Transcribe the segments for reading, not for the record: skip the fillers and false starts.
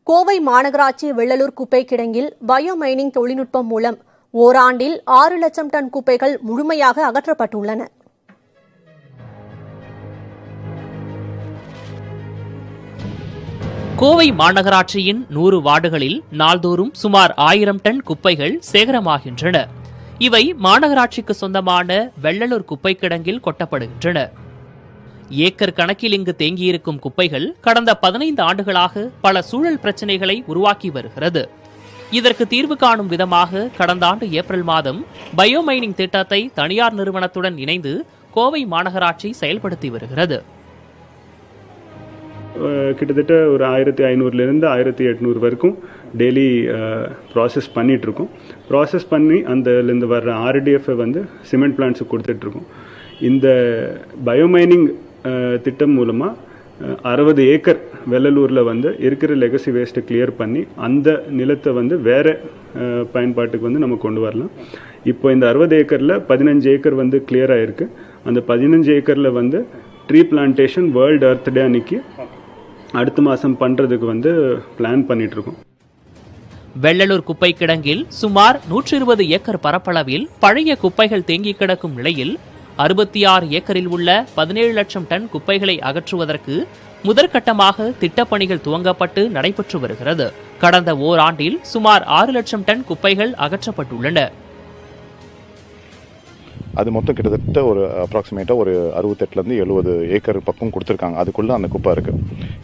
கோவை மாநகராட்சி வெள்ளலூர் குப்பை கிடங்கில் பயோமைனிங் தொழில்நுட்பம் மூலம் ஓராண்டில் 6 லட்சம் டன் குப்பைகள் முழுமையாக அகற்றப்பட்டுள்ளன. கோவை மாநகராட்சியின் 100 வார்டுகளில் நாள்தோறும் சுமார் 1000 டன் குப்பைகள் சேகரமாகின்றன. இவை மாநகராட்சிக்கு சொந்தமான வெள்ளலூர் குப்பை கிடங்கில் கொட்டப்படுகின்றன. ஏக்கர் கணக்கில் இங்கு தேங்கியிருக்கும் குப்பைகள் கடந்த 15 ஆண்டுகளாக பல சூழல் பிரச்சினைகளை உருவாக்கி வருகிறது. இதற்கு தீர்வு காணும் விதமாக கடந்த ஆண்டு ஏப்ரல் மாதம் பயோமைனிங் திட்டத்தை தனியார் நிறுவனத்துடன் இணைந்து கோவை மாநகராட்சி செயல்படுத்தி வருகிறது. கிட்டத்தட்ட ஒரு 1500லேருந்து 1800 வரைக்கும் டெய்லி ப்ராசஸ் பண்ணிகிட்ருக்கோம். ப்ராசஸ் பண்ணி அந்தலேருந்து வர்ற ஆர்டிஎஃப்பை வந்து சிமெண்ட் பிளான்ட்ஸுக்கு கொடுத்துட்ருக்கோம். இந்த பயோமைனிங் திட்டம் மூலமாக 60 ஏக்கர் வெள்ளலூரில் வந்து இருக்கிற லெகசி வேஸ்ட்டை கிளியர் பண்ணி அந்த நிலத்தை வந்து வேறு பயன்பாட்டுக்கு வந்து நம்ம கொண்டு வரலாம். இப்போ இந்த 60 ஏக்கரில் 15 ஏக்கர் வந்து கிளியர் ஆகிருக்கு. அந்த 15 ஏக்கரில் வந்து ட்ரீ பிளான்டேஷன் வேர்ல்டு எர்த் டே அன்னைக்கு அடுத்த மாதம் பண்ணுறதுக்கு வந்து பிளான் பண்ணிகிட்ருக்கோம். வெள்ளலூர் குப்பை கிடங்கில் சுமார் 120 ஏக்கர் பரப்பளவில் பழைய குப்பைகள் தேங்கி கிடக்கும் நிலையில் 66 ஏக்கரில் உள்ள 17 லட்சம் டன் குப்பைகளை அகற்றுவதற்கு முதற்கட்டமாக திட்டப்பணிகள் துவங்கப்பட்டு நடைபெற்று வருகிறது. கடந்த ஓராண்டில் சுமார் 6 லட்சம் டன் குப்பைகள் அகற்றப்பட்டுள்ளன. அது மொத்தம் கிட்டத்தட்ட ஒரு அப்ராக்சிமேட்டாக ஒரு 68லேருந்து 70 ஏக்கர் பக்கம் கொடுத்துருக்காங்க. அதுக்குள்ளே அந்த குப்பை இருக்குது.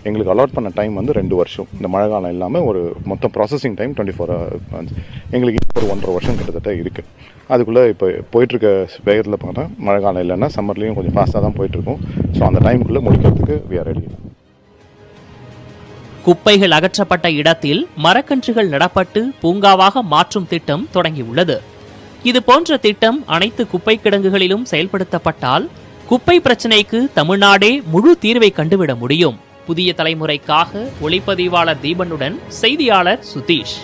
எங்களுக்கு அலாட் பண்ண டைம் வந்து 2 வருஷம். இந்த மழை காலம் இல்லாமல் ஒரு மொத்தம் ப்ராசஸிங் டைம் 24 hours. எங்களுக்கு ஒரு 1.5 வருஷம் கிட்டத்தட்ட இருக்குது. அதுக்குள்ளே இப்போ போயிட்டுருக்க வேகத்தில் பார்த்தா மழை காலம் இல்லைன்னா சம்மர்லேயும் கொஞ்சம் ஃபாஸ்ட்டாக தான் போயிட்டுருக்கோம். ஸோ அந்த டைமுக்குள்ளே முடிக்கிறதுக்கு we are ready. குப்பைகள் அகற்றப்பட்ட இடத்தில் மரக்கன்றுகள் நடப்பட்டு பூங்காவாக மாற்றும் திட்டம் தொடங்கியுள்ளது. இதுபோன்ற திட்டம் அனைத்து குப்பை கிடங்குகளிலும் செயல்படுத்தப்பட்டால் குப்பை பிரச்சினைக்கு தமிழ்நாடே முழு தீர்வை கண்டுவிட முடியும். புதிய தலைமுறைக்காக ஒளிப்பதிவாளர் தீபனுடன் செய்தியாளர் சுதீஷ்.